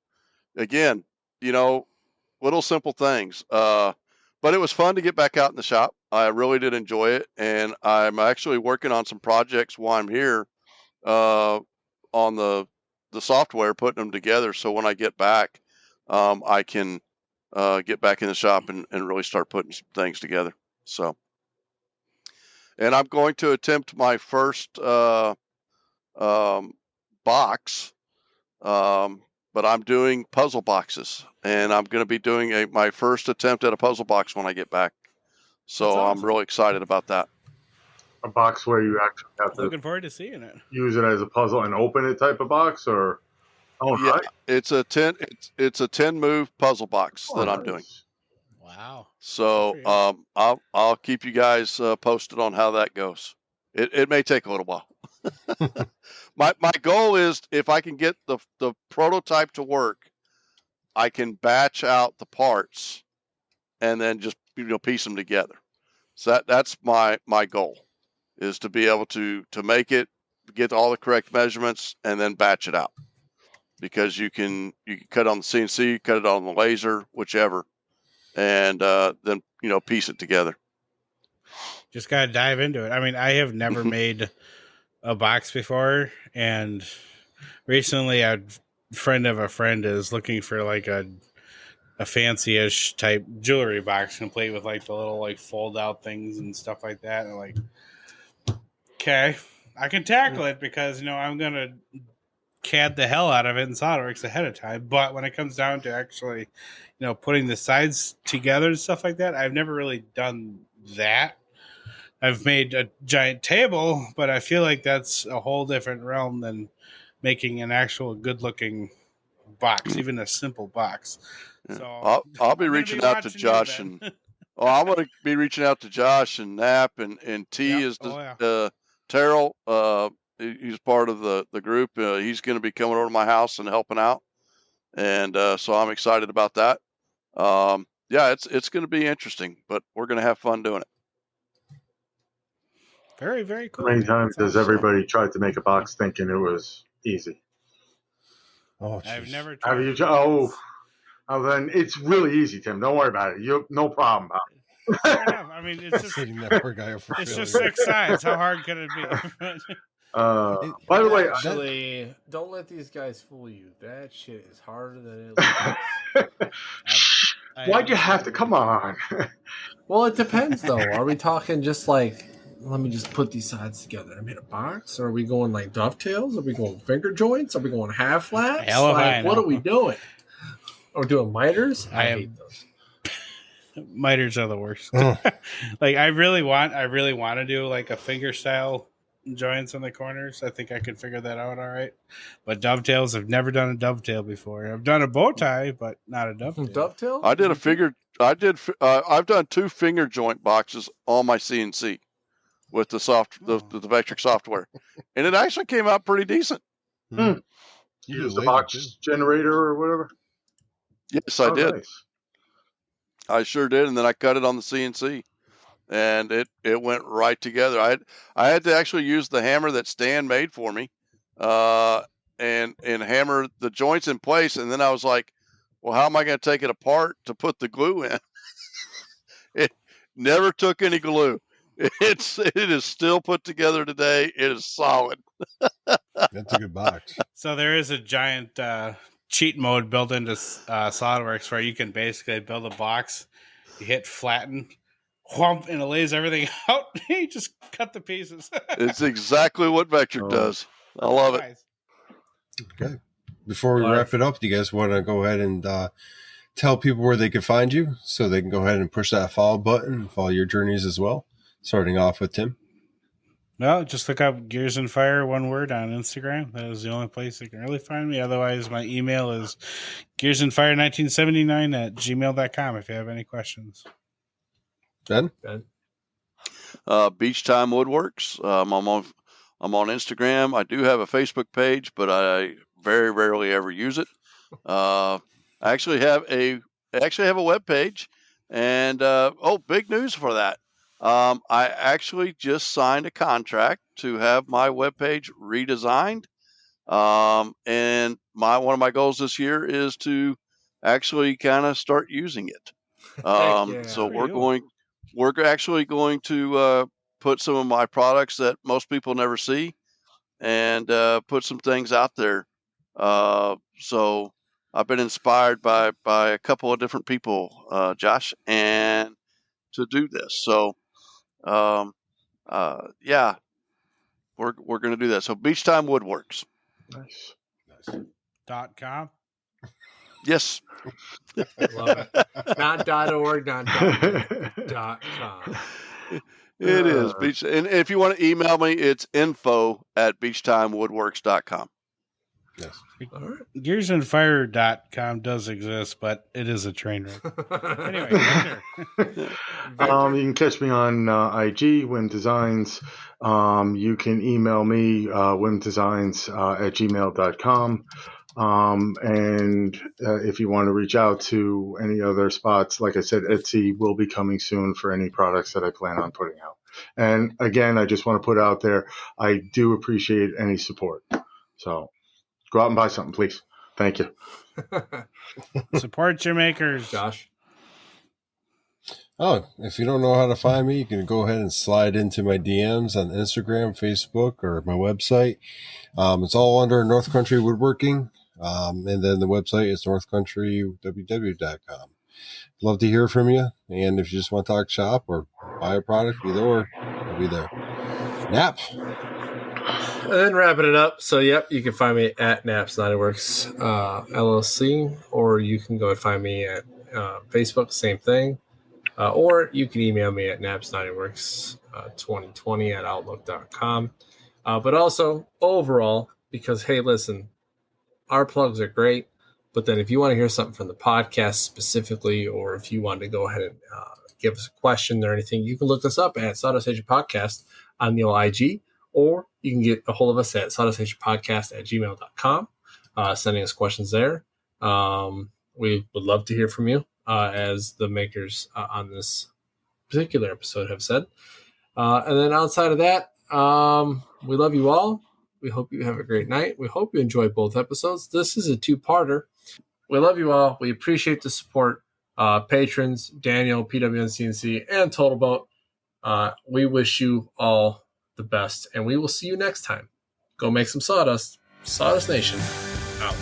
again, little simple things. But it was fun to get back out in the shop. I really did enjoy it, and I'm actually working on some projects while I'm here on the software, putting them together. So when I get back, I can get back in the shop and really start putting some things together. So, and I'm going to attempt my first box, but I'm doing puzzle boxes, and I'm going to be doing my first attempt at a puzzle box when I get back. So awesome. I'm really excited about that. A box where you actually have to looking forward to seeing it. Use it as a puzzle and open it type of box, or Oh, Yeah, nice. it's a 10 move puzzle box that I'm doing. Nice. Wow. So Good for I'll keep you guys posted on how that goes. It may take a little while. My goal is if I can get the prototype to work, I can batch out the parts and then just piece them together. So that's my goal, is to be able to make it, get all the correct measurements, and then batch it out. Because you can cut it on the CNC, cut it on the laser, whichever, and then piece it together. Just gotta dive into it. I mean, I have never made a box before, and recently a friend of a friend is looking for like a fancy-ish type jewelry box complete with like the little like fold out things and stuff like that. And I'm like, okay, I can tackle it because I'm gonna CAD the hell out of it in SolidWorks ahead of time. But when it comes down to actually, putting the sides together and stuff like that, I've never really done that. I've made a giant table, but I feel like that's a whole different realm than making an actual good-looking box, even a simple box. Yeah. So I'll be reaching out to Josh I'm going to be reaching out to Josh and Knapp and T Yep. is Terrell. He's part of the group. He's going to be coming over to my house and helping out, and so I'm excited about that. Yeah, it's going to be interesting, but we're going to have fun doing it. Very, very cool. How many times has everybody tried to make a box thinking it was easy? Oh, I've jeez. never tried. Have you? Oh, then it's really easy, Tim. Don't worry about it. No problem. Fair enough. I mean, it's just Setting that poor guy up for it's failure. just 6 sides. How hard could it be? By the way, Actually, don't let these guys fool you. That shit is harder than it looks. why'd you have to? Come on. Well, it depends, though. Are we talking just like, let me just put these sides together? I made a box? Or are we going like dovetails? Are we going finger joints? Are we going half flats? Hell if I What know. are we doing? Are we doing miters? I hate those. Miters are the worst. Like I really want to do like a finger style joints on the corners. I think I could figure that out all right. But dovetails, I've never done a dovetail before. I've done a bow tie, but not a dovetail. Dovetail? I did a figure. I've done 2 finger joint boxes on my CNC with the Vectric software, and it actually came out pretty decent. You Use do the laser, box too. generator or whatever. Yes, I did. Nice. I sure did, and then I cut it on the CNC, and it went right together. I had to actually use the hammer that Stan made for me, and hammer the joints in place, and then I was like, well, how am I going to take it apart to put the glue in? It never took any glue. It is still put together today. It is solid. That's a good box. So there is a giant cheat mode built into SolidWorks where you can basically build a box, you hit flatten, whomp, and it lays everything out. You just cut the pieces. It's exactly what Vectric does. I love it. Nice. Okay. Before we wrap it up, do you guys want to go ahead and tell people where they can find you so they can go ahead and push that follow button and follow your journeys as well? Starting off with Tim. No, just look up Gears and Fire, one word, on Instagram. That is the only place you can really find me. Otherwise, my email is gearsandfire1979@gmail.com if you have any questions. Ben? Beach Time Woodworks. I'm on Instagram. I do have a Facebook page, but I very rarely ever use it. I actually have a web page, and big news for that. I actually just signed a contract to have my webpage redesigned. And one of my goals this year is to actually kind of start using it. So we're actually going to put some of my products that most people never see and put some things out there. So I've been inspired by a couple of different people, Josh, and to do this. So yeah, we're going to do that. So Beach Time Woodworks. Nice. .com. Yes. Love it. Not .org, not .com. It is Beach. And if you want to email me, it's info@beachtimewoodworks.com. Yes. All right. Gearsandfire.com does exist, but it is a train wreck. Anyway, Victor. You can catch me on IG, WIMM Designs. You can email me, wimmdesigns at gmail.com. And if you want to reach out to any other spots, like I said, Etsy will be coming soon for any products that I plan on putting out. And again, I just want to put out there, I do appreciate any support. So go out and buy something, please. Thank you. Support your makers. Josh. Oh, if you don't know how to find me, you can go ahead and slide into my DMs on Instagram, Facebook, or my website. It's all under North Country Woodworking. And then the website is northcountryww.com. Love to hear from you. And if you just want to talk shop or buy a product, either or, I'll be there. Nap. And then wrapping it up. So, yep, you can find me at Naps Naughty Works LLC, or you can go and find me at Facebook, same thing. Or you can email me at napsnaughtyworks2020 at outlook.com. But also, overall, because, hey, listen, our plugs are great. But then if you want to hear something from the podcast specifically, or if you want to go ahead and give us a question or anything, you can look us up at Sawdust Agent Podcast on the old IG, or you can get a hold of us at sawdustagentpodcast@gmail.com, sending us questions there. We would love to hear from you, as the makers on this particular episode have said. And then outside of that, we love you all. We hope you have a great night. We hope you enjoy both episodes. This is a two-parter. We love you all. We appreciate the support. Patrons, Daniel, PWNCNC, and Total Boat. We wish you all the best, and we will see you next time. Go make some sawdust. Sawdust Nation, out.